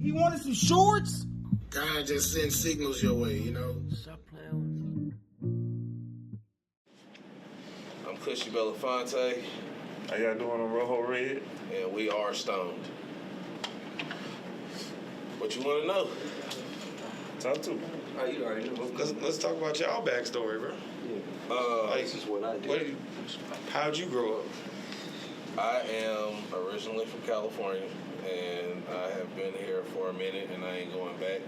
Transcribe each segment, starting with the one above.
He wanted some shorts? Kinda just send signals your way, you know? Stop playing with me. I'm Cushy Belafonte. How y'all doing on Rojo Red? And we are stoned. What you want to know? Talk to me. Oh, you already know. Let's talk about y'all backstory, bro. Yeah. This is what I did. How'd you grow up? I am originally from California, and I have been here for a minute, and I ain't going back.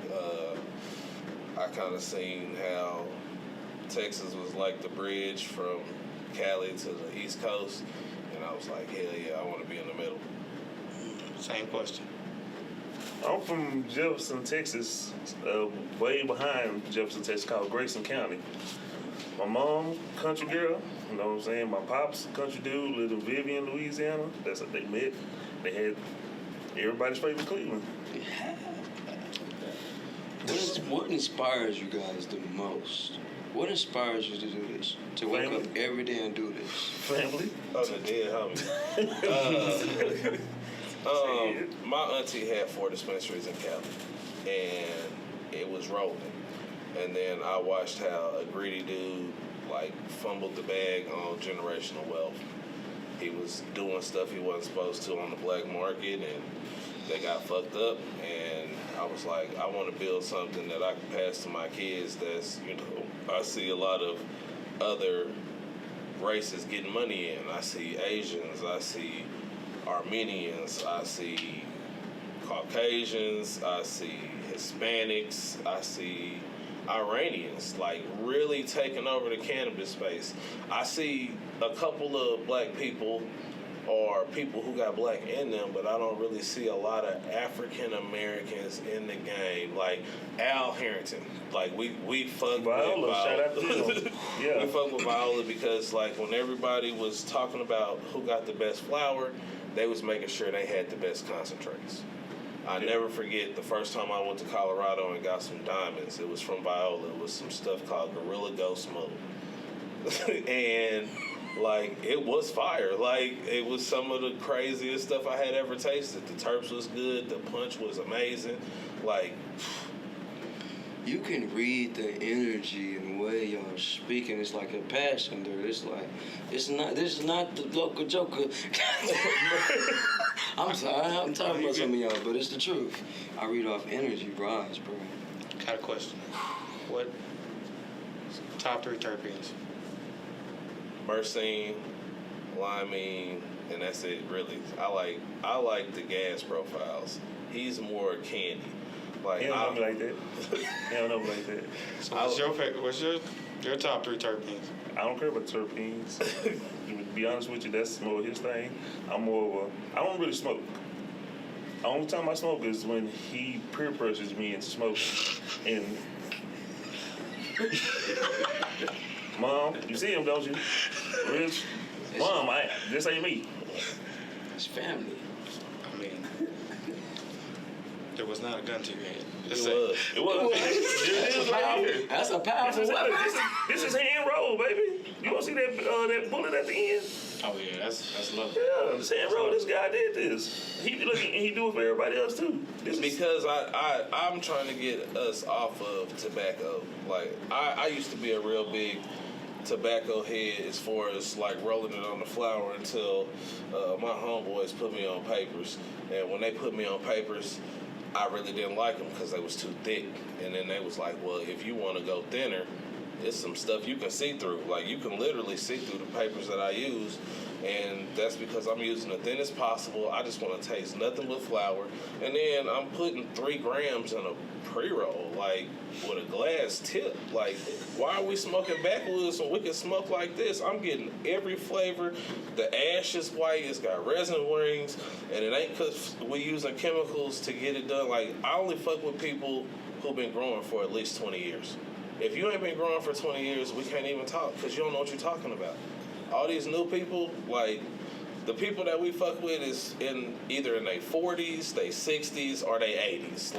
I kind of seen how Texas was like the bridge from Cali to the East Coast, and I was like, hell yeah, I want to be in the middle. Same question. I'm from Jefferson, Texas, way behind Jefferson, Texas, called Grayson County. My mom, country girl, you know what I'm saying? My pops, country dude, lived in Vivian, Louisiana. That's what they met. They had everybody's favorite Cleveland. What inspires you guys the most? What inspires you to do this? To wake up every day and do this? Family. Oh, the dead homie. My auntie had 4 dispensaries in Cali, and it was rolling. And then I watched how a greedy dude fumbled the bag on generational wealth. He was doing stuff he wasn't supposed to on the black market, and they got fucked up. And I was like, I want to build something that I can pass to my kids. That's, I see a lot of other races getting money in. I see Asians, I see Armenians, I see Caucasians, I see Hispanics, I see Iranians, really taking over the cannabis space. I see a couple of black people or people who got black in them, but I don't really see a lot of African Americans in the game. Like Al Harrington, we fuck with Viola. Shout out to him. Yeah. We fuck with Viola because when everybody was talking about who got the best flower, they was making sure they had the best concentrates. I never forget the first time I went to Colorado and got some diamonds. It was from Viola. It was some stuff called Gorilla Ghost Mode. And, it was fire. It was some of the craziest stuff I had ever tasted. The terps was good. The punch was amazing. You can read the energy and the way y'all are speaking. It's like a passion there. It's this is not the local joker. I'm sorry, I'm talking about some of y'all, but it's the truth. I read off energy rise, bro. Got a question. What top 3 terpenes? Myrcene, limonene, and that's it, really. I like the gas profiles. He's more candy. He don't know me like that. He don't know me like that. So what's your top 3 terpenes? I don't care about terpenes. To be honest with you, that's more his thing. I'm more of I don't really smoke. The only time I smoke is when he peer pressures me into smoking. And Mom, you see him, don't you? Rich? Mom, this ain't me. It's family. I mean, there was not a gun to your head. It was. That's a powerful weapon. This is hand roll, baby. You don't see that bullet at the end? Oh yeah, that's love. Yeah, this hand roll. This guy did this. He do it for everybody else too. Because I'm trying to get us off of tobacco. I used to be a real big tobacco head as far as rolling it on the flower until my homeboys put me on papers. And when they put me on papers, I really didn't like them because they was too thick. And then they was like, well, if you want to go thinner, it's some stuff you can see through. You can literally see through the papers that I use. And that's because I'm using the thinnest possible. I just want to taste nothing but flour. And then I'm putting 3 grams in a pre-roll, with a glass tip. Why are we smoking backwoods when we can smoke like this? I'm getting every flavor. The ash is white. It's got resin rings. And it ain't because we using chemicals to get it done. I only fuck with people who've been growing for at least 20 years. If you ain't been growing for 20 years, we can't even talk because you don't know what you're talking about. All these new people, the people that we fuck with is either in their 40s, their 60s, or their 80s.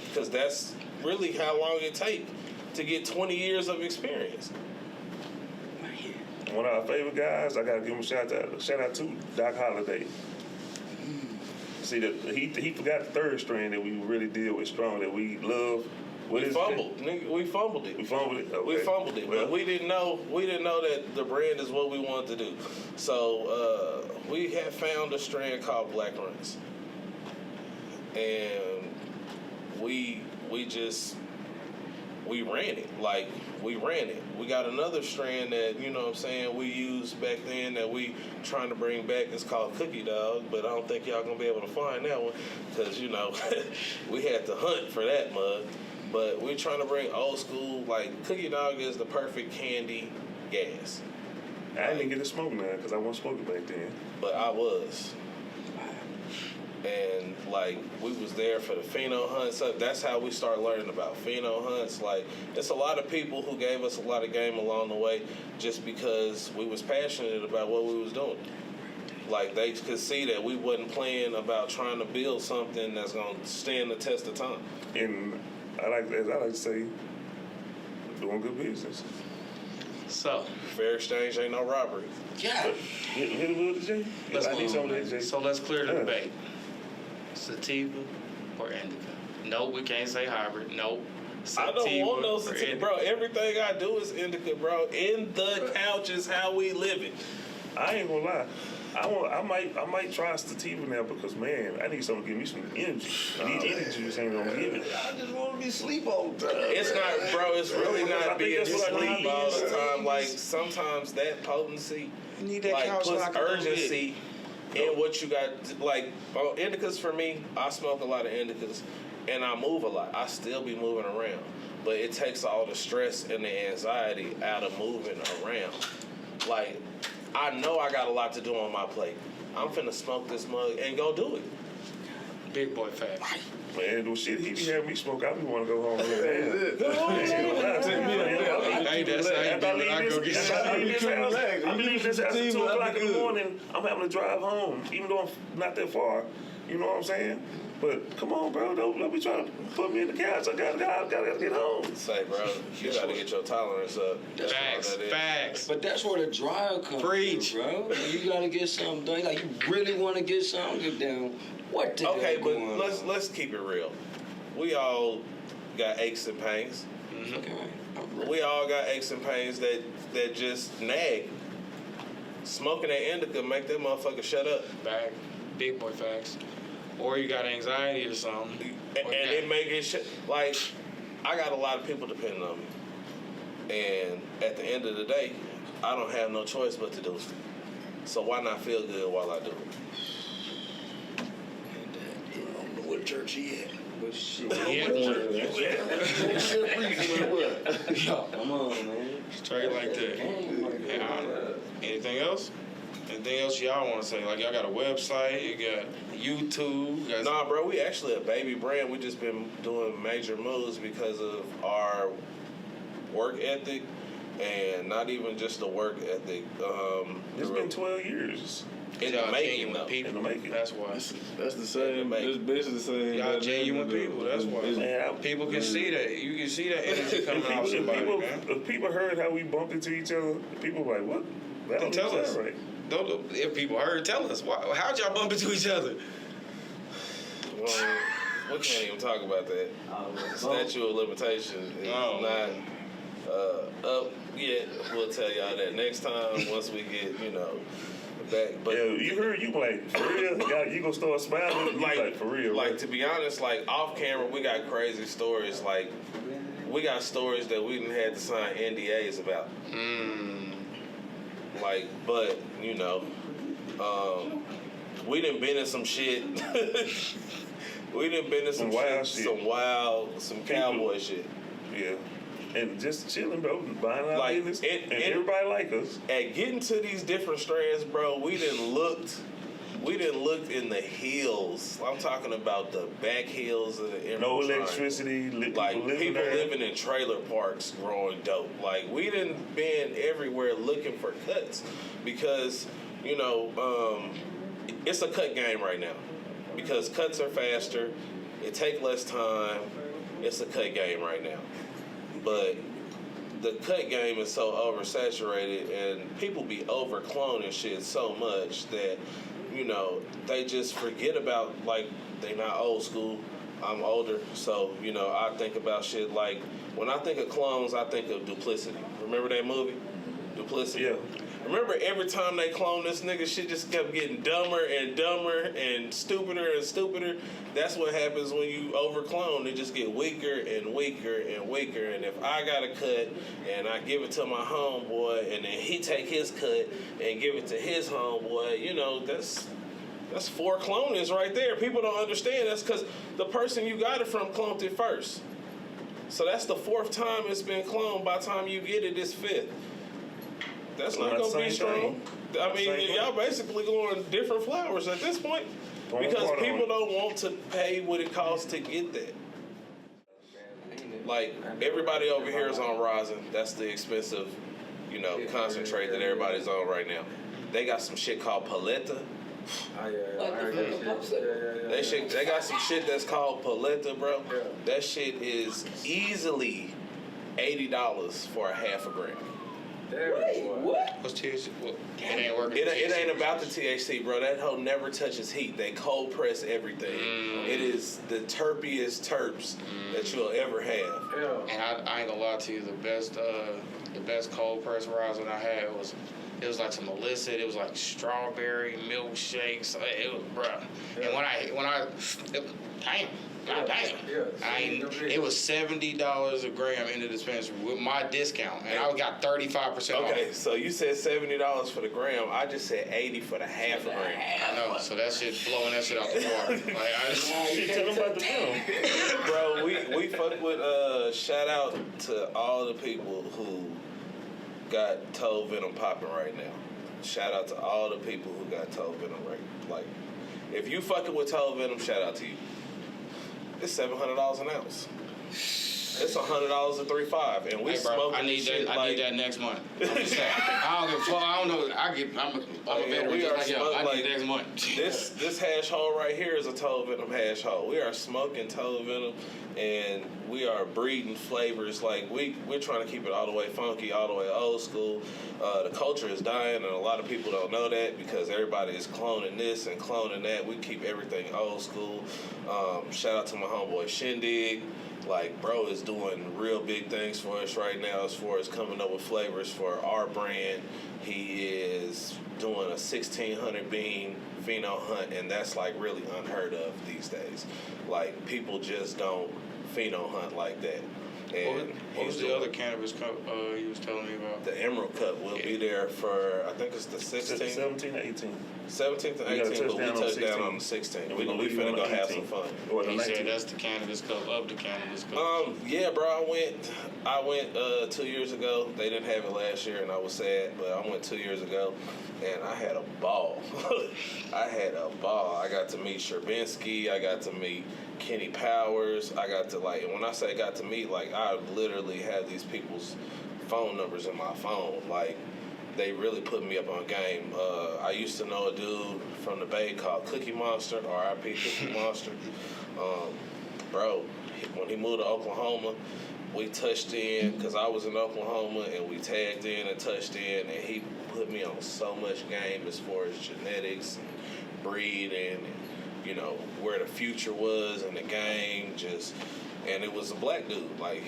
Because that's really how long it takes to get 20 years of experience. One of our favorite guys, I gotta give him a shout out to Doc Holliday. See that he forgot the third strand that we really deal with strong that we love. What We is fumbled, nigga. We fumbled it. We fumbled it. Okay. We fumbled it, Well, but we didn't know that the brand is what we wanted to do. So we had found a strand called Black Runs, and we ran it. Like, we ran it. We got another strand that, you know what I'm saying, we used back then that we trying to bring back. It's called Cookie Dog, but I don't think y'all gonna be able to find that one because, you know, we had to hunt for that mug. But we're trying to bring old school, like, Cookie Dog is the perfect candy gas. I didn't get to smoke now because I wasn't smoking back then. But I was. And like we was there for the pheno hunts. That's how we started learning about pheno hunts. Like, it's a lot of people who gave us a lot of game along the way just because we was passionate about what we was doing. Like, they could see that we wasn't playing about trying to build something that's gonna stand the test of time. And I like to say, doing good business. So, Fair exchange ain't no robbery. yeah. Hit it with the J. Let's I need move some on. of that J. So let's clear the Yeah. debate. Sativa or indica? No, we can't say hybrid. No. I don't want no or sativa, indica. bro. Everything I do is indica, bro. In the couch is how we live it. I ain't gonna lie. I might try sativa now because, man, I need something to give me some energy. These energy just ain't gonna give it. I just want to be asleep all the time. It's not, bro. It's really I not think being that's what I asleep need. all the time. Like, sometimes that potency, You need that like, couch puts lock a little urgency in what you got. Like, indicas for me, I smoke a lot of indicas, and I move a lot. I still be moving around, but it takes all the stress and the anxiety out of moving around. Like, I know I got a lot to do on my plate. I'm finna smoke this mug and go do it. Big boy fat. Man, the shit he be having me smoke, I be want to go home. Hey, that's how you do it. I go get some. I leave this house at 2 o'clock in the morning. I'm having to drive home, even though I'm not that far. You know what I'm saying? But come on, bro, don't be trying to put me in the couch. I gotta get home. Say, bro, you gotta get your tolerance up. That's all Facts, that is. facts. But that's where the drive comes Preach. from, bro. You gotta get something done. Like, you really want to get something get down. What the Okay, hell but going let's keep it real. We all got aches and pains. on? Okay. We all got aches and pains that just nag. Smoking that indica make that motherfucker shut up. Back. Big boy facts. Or you got anxiety or something. And it make it like, I got a lot of people depending on me. And at the end of the day, I don't have no choice but to do it. So why not feel good while I do it? I don't know what church he at. But shit. Come on, man. Straight like that. Yeah. Anything else? Anything else y'all want to say? Like, y'all got a website, you got YouTube. You got Nah, bro, we actually a baby brand. We just been doing major moves because of our work ethic, and not even just the work ethic. It's been 12 years in the y'all making, genuine though. people. in the making. That's why. That's the same. It's basically the same. Y'all genuine people. That's why. Man, People can see that. You can see that energy coming out of somebody, man. if people heard how we bumped into each other, people were like, what? That don't Tell sound us. right. If people heard, tell us. How'd y'all bump into each other? Well, we can't even talk about that. Statute of limitation is not up yet. We'll tell y'all that next time once we get, back. But Yeah, you heard, you like, for real? You gonna start smiling? You like for real, like right? to be honest, like off camera, we got crazy stories. Like we got stories that we didn't had to sign NDAs about. Like, but we done been in some shit. We done been in some wild shit, shit. some cowboy shit. Yeah. And just chilling, bro, buying our Like, business, and everybody like us. At getting to these different strands, bro, we done looked in the hills. I'm talking about the back hills of the Emerald No Triangle. electricity, Like people living people there. living in trailer parks growing dope. Like we didn't been everywhere looking for cuts because it's a cut game right now because cuts are faster. It take less time. It's a cut game right now, but the cut game is so oversaturated and people be over cloning shit so much that you know, they just forget about, like, they not old school. I'm older, so, you know, I think about shit like, when I think of clones, I think of Duplicity. Remember that movie? Duplicity? Yeah. Remember every time they cloned this nigga, shit just kept getting dumber and dumber and stupider and stupider. That's what happens when you overclone. They just get weaker and weaker and weaker. And if I got a cut and I give it to my homeboy and then he take his cut and give it to his homeboy, you know, that's 4 clonings right there. People don't understand. That's because the person you got it from cloned it first. So that's the 4th time it's been cloned. By the time you get it, it's 5th. That's not going to be strong. I mean, y'all basically going different flowers at this point because people don't want to pay what it costs to get that. Like, everybody over here is on rosin. That's the expensive, you know, concentrate that everybody's on right now. They got some shit called paleta. They got some shit that's called paleta, bro. That shit is easily $80 for a half a gram. Wait, what? What's THC? Well, it ain't working. It ain't about the THC, bro. That hoe never touches heat. They cold press everything. It is the terpiest terps that you'll ever have. And I ain't gonna lie to you, the best cold press rosin I had was like some illicit. It was like strawberry milkshakes. It was, bruh. And it was $70 a gram in the dispensary with my discount, and I got 35% off. Okay, so you said $70 for the gram. I just said $80 for the half a gram. I know, so that shit blowing that shit out the water. Tell them about the film. Bro, we fuck with shout out to all the people who got toe venom popping right now. Shout out to all the people who got toe venom right. Like, if you fucking with toe venom, shout out to you. It's $700 an ounce. It's $100 a 3.5, and we smoking. I need that. I need that next month. I'm just saying. I don't give a fuck. I don't know. I'm a veteran. We are just like yo. I need next month. This hash hole right here is a toe venom hash hole. We are smoking toe venom, and we are breeding flavors. Like we're trying to keep it all the way funky, all the way old school. The culture is dying, and a lot of people don't know that because everybody is cloning this and cloning that. We keep everything old school. Shout out to my homeboy Shindig. Like, bro is doing real big things for us right now as far as coming up with flavors for our brand. He is doing a 1600 bean pheno hunt, and that's like really unheard of these days. Like, people just don't pheno hunt like that. And what was the other cannabis cup you was telling me about? The Emerald Cup will be there for, I think it's the 16th. 17th and 18th. 17th and 18th, but we touch down on the 16th. We finna go have some fun. He said that's the cannabis cup of the cannabis cup. Yeah, bro, I went 2 years ago. They didn't have it last year, and I was sad, but I went 2 years ago, and I had a ball. I got to meet Sherbinsky. I got to meet Kenny Powers. I got to, like, and when I say got to meet, like, I literally had these people's phone numbers in my phone. Like, they really put me up on game. I used to know a dude from the Bay called Cookie Monster, R.I.P. Cookie Monster. Bro, when he moved to Oklahoma, we touched in, because I was in Oklahoma, and we tagged in and touched in, and he put me on so much game as far as genetics and breeding and, you know, where the future was in the game, and it was a black dude. Like,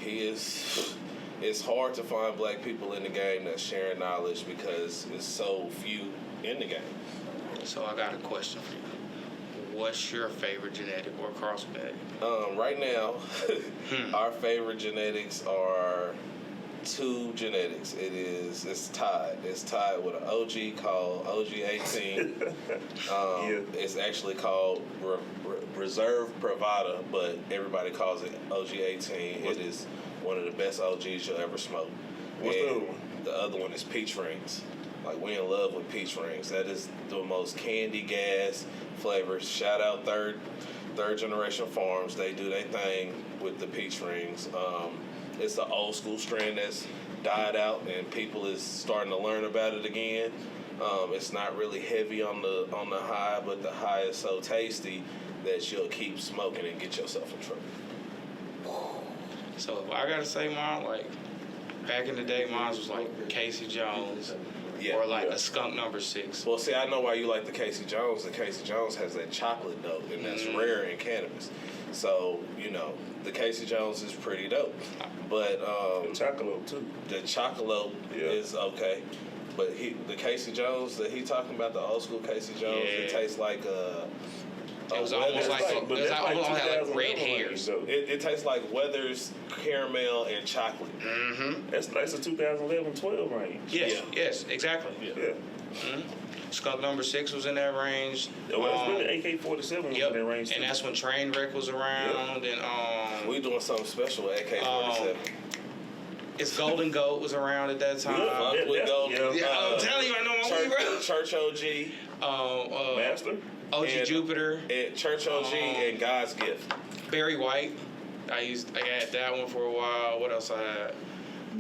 it's hard to find black people in the game that's sharing knowledge because it's so few in the game. So I got a question for you. What's your favorite genetic or crossbred? Right now, our favorite genetics are 2 genetics. It's tied. It's tied with an OG called OG18. It's actually called Reserve Pravada, but everybody calls it OG18. It is one of the best OGs you'll ever smoke. What's the other one? The other one is Peach Rings. Like, we in love with Peach Rings. That is the most candy gas flavors. Shout out third generation farms. They do their thing with the Peach Rings. It's the old school strain that's died out, and people is starting to learn about it again. It's not really heavy on the high, but the high is so tasty that you'll keep smoking and get yourself in trouble. So if I gotta say mine, like back in the day, mine was like Casey Jones, Yeah, or like a skunk number 6. Well, see, I know why you like the Casey Jones. The Casey Jones has that chocolate note, and that's rare in cannabis. So, you know, the Casey Jones is pretty dope. But The Chocolate too. the chocolate is okay. But the Casey Jones that he talking about, the old school Casey Jones, it tastes like it was almost like like red hairs. It tastes like Weathers, caramel, and chocolate. Mm-hmm. That's a 2011-12 range. Yes, exactly. Yeah. Skunk number 6 was in that range. Well, it's really AK-47 was in that range too. And that's when Trainwreck was around. And we doing something special with AK-47. It's Golden Goat was around at that time. I'm telling you, I know my weed, bro. Church OG, Master. OG and Jupiter. and Church OG, and God's Gift. Barry White. I had that one for a while. What else I had?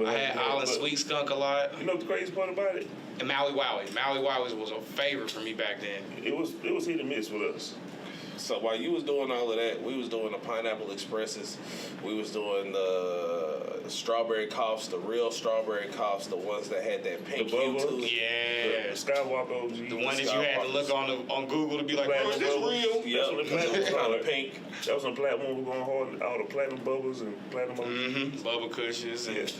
I had Island Sweet Skunk a lot. You know the crazy part about it? And Maui Wowie. Maui Wowie was a favorite for me back then. It was hit and miss with us. So while you was doing all of that, we was doing the Pineapple Expresses. We was doing the strawberry coughs, the real strawberry coughs, the ones that had that pink hue to it. Yeah. The Skywalker OG. The one that you had to look on Google to be like, bro, is this real? Yep, it's kind of pink. That was when Platinum was going hard. All the Platinum Bubbles and Platinum OG. Mm-hmm. Bubble cushions. And,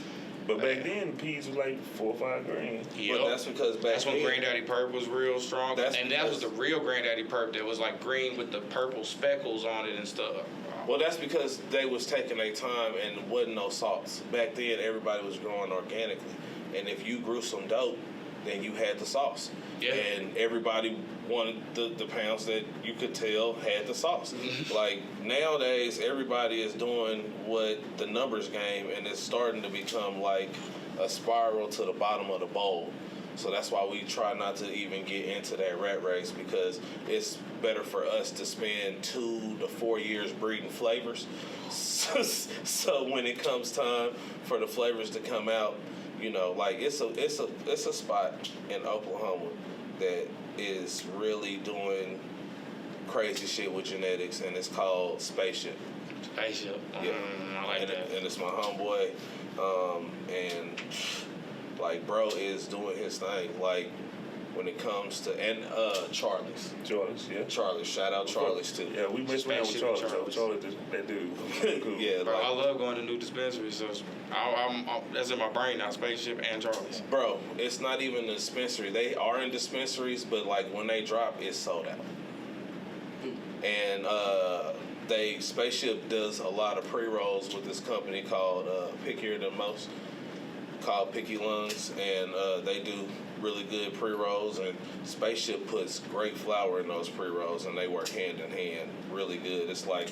But back then, peas was like $4 or $5 grand. Yep. But that's because that's when Granddaddy Perp was real strong. And that was the real Granddaddy Perp that was like green with the purple speckles on it and stuff. Well, that's because they was taking their time and wasn't no salts. Back then, everybody was growing organically. And if you grew some dope, then you had the sauce. Yeah. And everybody wanted the pounds that you could tell had the sauce. Like, nowadays, everybody is doing what the numbers game, and it's starting to become like a spiral to the bottom of the bowl. So that's why we try not to even get into that rat race, because it's better for us to spend 2 to 4 years breeding flavors. So when it comes time for the flavors to come out, you know, like it's a spot in Oklahoma that is really doing crazy shit with genetics, and it's called Spaceship. Spaceship. Yeah. I like that. And it's my homeboy, and like bro is doing his thing. Like when it comes to Charlie's, yeah. Charlie's, shout out Charlie's too. Yeah, we mess around with Charlie's. Charlie, that dude. Cool. Yeah, bro, like, I love going to new dispensaries. So I'm that's in my brain now. Spaceship and Charlie's. Bro, it's not even a dispensary. They are in dispensaries, but like when they drop, it's sold out. And Spaceship does a lot of pre-rolls with this company called Pickier Than Most, called Picky Lungs, and they do really good pre-rolls, and Spaceship puts great flour in those pre-rolls, and they work hand in hand really good. It's like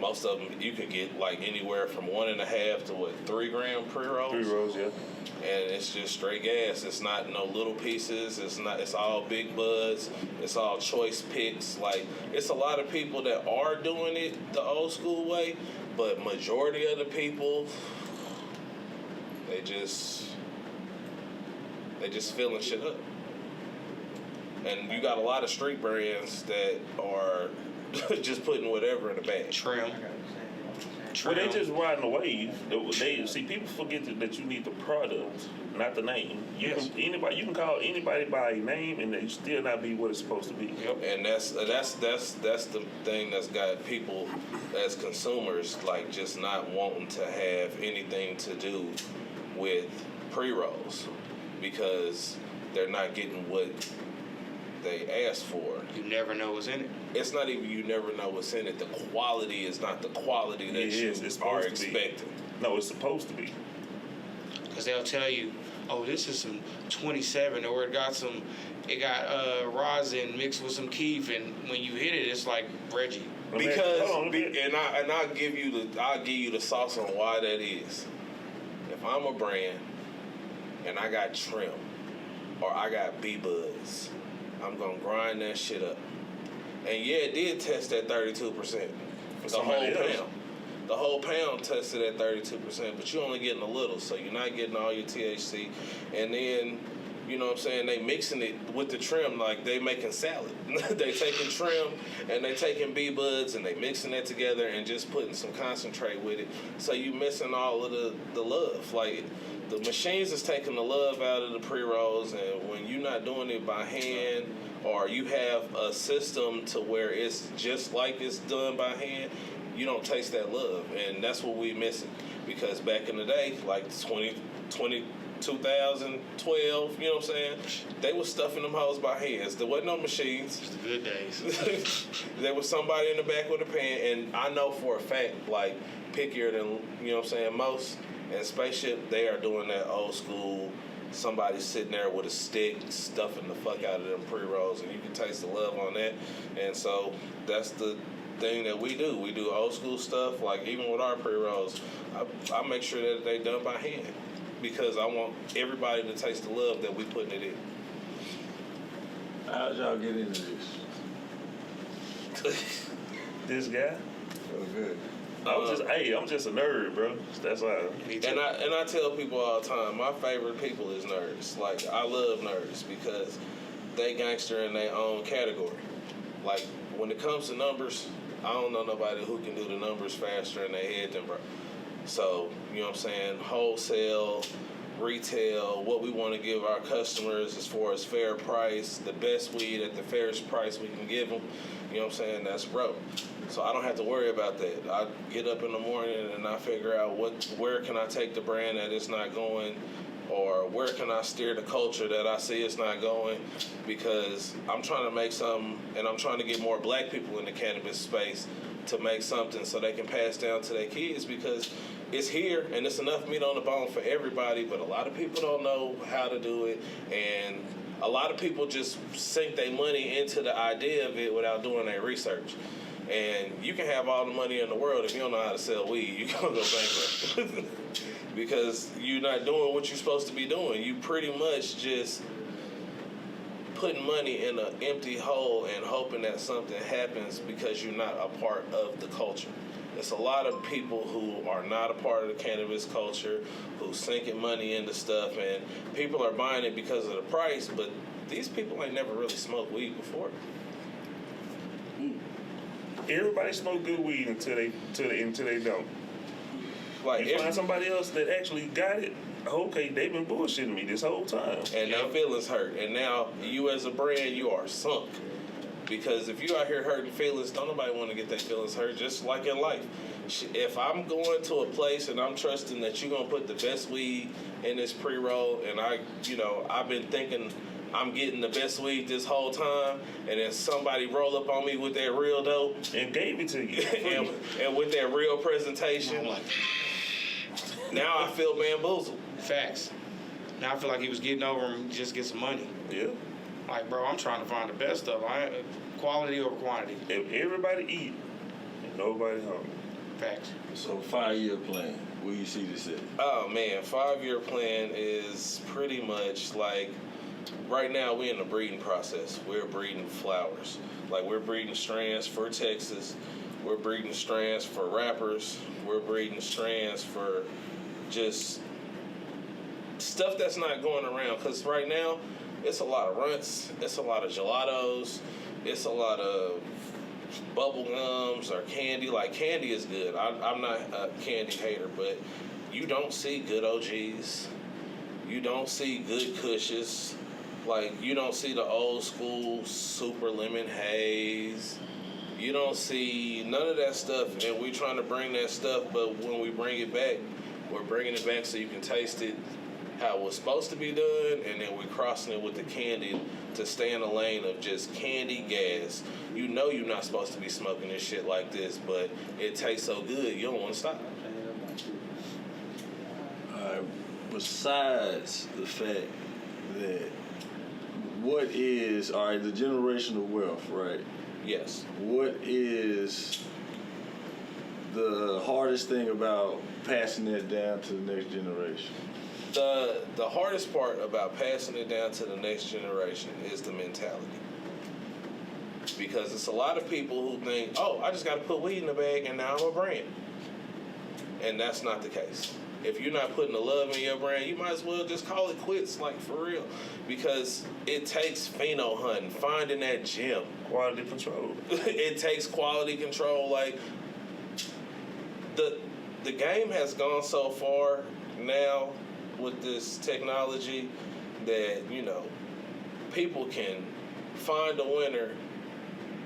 most of them you could get like anywhere from 1.5 to 3 gram pre-rolls. Pre-rolls, yeah. And it's just straight gas. It's not no little pieces. It's all big buds. It's all choice picks. Like, it's a lot of people that are doing it the old school way, but majority of the people, they just filling shit up. And you got a lot of street brands that are just putting whatever in the bag. Trim. Well, they just riding the wave. See, people forget that you need the product, not the name. You can call anybody by a name, and they still not be what it's supposed to be. Yep. And that's the thing that's got people as consumers like just not wanting to have anything to do with pre-rolls, because they're not getting what they asked for. You never know what's in it. It's not even you never know what's in it. The quality is not the quality that you are expecting. No, it's supposed to be. Because they'll tell you, oh, this is some 27, or it got rosin mixed with some keef, and when you hit it, it's like Reggie. I'll give you the sauce on why that is. If I'm a brand and I got trim or I got B-Buds, I'm gonna grind that shit up. And yeah, it did test at 32%. The whole pound tested at 32%, but you're only getting a little, so you're not getting all your THC. And then You know what I'm saying? They mixing it with the trim like they making salad. They taking trim and they taking bee buds and they mixing it together and just putting some concentrate with it. So you missing all of the love. Like the machines is taking the love out of the pre-rolls, and when you're not doing it by hand or you have a system to where it's just like it's done by hand, you don't taste that love. And that's what we missing. Because back in the day, like 2012, you know what I'm saying? They was stuffing them hoes by hands. There wasn't no machines. It's the good days. There was somebody in the back with a pan, and I know for a fact, like, pickier than, you know what I'm saying, most, and Spaceship, they are doing that old school, somebody sitting there with a stick, stuffing the fuck out of them pre-rolls, and you can taste the love on that. And so that's the thing that we do. We do old school stuff, like even with our pre-rolls, I make sure that they done by hand. Because I want everybody to taste the love that we putting it in. How'd y'all get into this? This guy? Oh, good. I'm just a nerd, bro. That's why. And I tell people all the time, my favorite people is nerds. Like, I love nerds because they gangster in their own category. Like, when it comes to numbers, I don't know nobody who can do the numbers faster in their head than bro. So, you know what I'm saying, wholesale, retail, what we want to give our customers as far as fair price, the best weed at the fairest price we can give them, you know what I'm saying, that's bro. So I don't have to worry about that. I get up in the morning and I figure out where can I take the brand that it's not going, or where can I steer the culture that I see it's not going, because I'm trying to make something, and I'm trying to get more black people in the cannabis space to make something so they can pass down to their kids, because it's here and it's enough meat on the bone for everybody, but a lot of people don't know how to do it, and a lot of people just sink their money into the idea of it without doing their research. And you can have all the money in the world, if you don't know how to sell weed, you're going to go bankrupt. Because you're not doing what you're supposed to be doing. You pretty much just putting money in an empty hole and hoping that something happens because you're not a part of the culture. It's a lot of people who are not a part of the cannabis culture, who's sinking money into stuff, and people are buying it because of the price, but these people ain't never really smoked weed before. Everybody smoke good weed until they don't. Like, you find somebody else that actually got it, okay, they've been bullshitting me this whole time. And their feelings hurt. And now, you as a brand, you are sunk. Because if you out here hurting feelings, don't nobody want to get their feelings hurt, just like in life. If I'm going to a place and I'm trusting that you're going to put the best weed in this pre-roll, and I've been thinking I'm getting the best weed this whole time, and then somebody roll up on me with that real dope. And gave it to you. and with that real presentation, now I feel bamboozled. Facts. Now I feel like he was getting over him just get some money. Yeah. Like, bro, I'm trying to find the best stuff. Quality over quantity. If everybody eat, nobody hungry. Facts. So 5-year plan, where you see this at? Oh man, 5-year plan is pretty much like, right now we in the breeding process. We're breeding flowers. Like, we're breeding strands for Texas. We're breeding strands for rappers. We're breeding strands for just stuff that's not going around. Because right now, it's a lot of runts. It's a lot of gelatos. It's a lot of bubble gums or candy. Like, candy is good. I'm not a candy hater, but you don't see good OGs. You don't see good Kushes. Like, you don't see the old school super lemon haze. You don't see none of that stuff, and we're trying to bring that stuff, but when we bring it back, we're bringing it back so you can taste it how it was supposed to be done, and then we're crossing it with the candy to stay in the lane of just candy gas. You know you're not supposed to be smoking this shit like this, but it tastes so good, you don't want to stop. Besides the fact that what is, all right, the generational wealth, right? Yes. What is the hardest thing about passing that down to the next generation? The hardest part about passing it down to the next generation is the mentality. Because it's a lot of people who think, oh, I just got to put weed in the bag and now I'm a brand. And that's not the case. if you're not putting the love in your brand, you might as well just call it quits, like for real. Because it takes pheno hunting, finding that gem. Quality control. It takes quality control. Like the game has gone so far now with this technology that, you know, people can find a winner,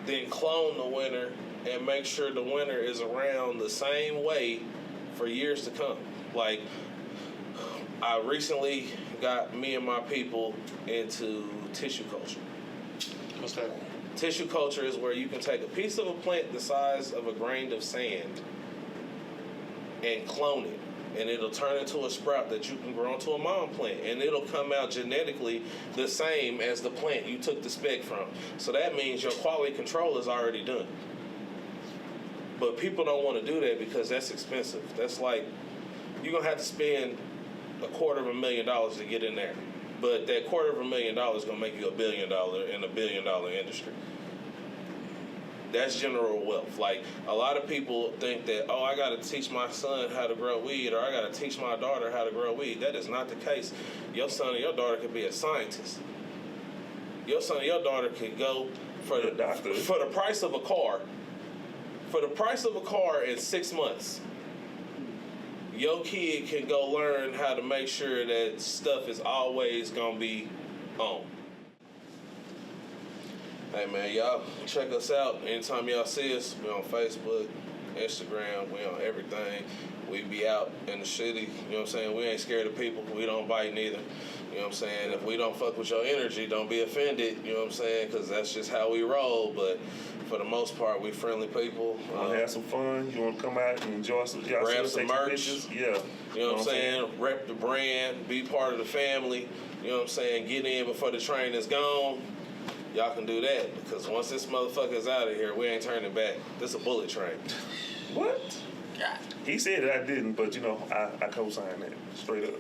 then clone the winner, and make sure the winner is around the same way for years to come. Like, I recently got me and my people into tissue culture. What's that? Tissue culture is where you can take a piece of a plant the size of a grain of sand and clone it, and it'll turn into a sprout that you can grow into a mom plant, and it'll come out genetically the same as the plant you took the spec from. So that means your quality control is already done. But people don't want to do that because that's expensive. That's like, you're going to have to spend $250,000 to get in there. But that $250,000 is going to make you $1 billion in a $1 billion industry. That's general wealth. Like, a lot of people think that, oh, I got to teach my son how to grow weed, or I got to teach my daughter how to grow weed. That is not the case. Your son or your daughter could be a scientist. Your son or your daughter could go for the price of a car. For the price of a car in 6 months, your kid can go learn how to make sure that stuff is always going to be on. Hey, man, y'all check us out. Anytime y'all see us, we on Facebook, Instagram, we on everything. We be out in the city, you know what I'm saying? We ain't scared of people. We don't bite neither. You know what I'm saying? If we don't fuck with your energy, don't be offended, you know what I'm saying? Because that's just how we roll. But for the most part, we friendly people. Have some fun. You want to come out and enjoy some, grab some merch. Pictures? Yeah. You know what I'm saying? Rep the brand, be part of the family. You know what I'm saying? Get in before the train is gone. Y'all can do that, because once this motherfucker's out of here, we ain't turning back. This a bullet train. What? God. He said that I didn't, but, you know, I co-signed that straight up.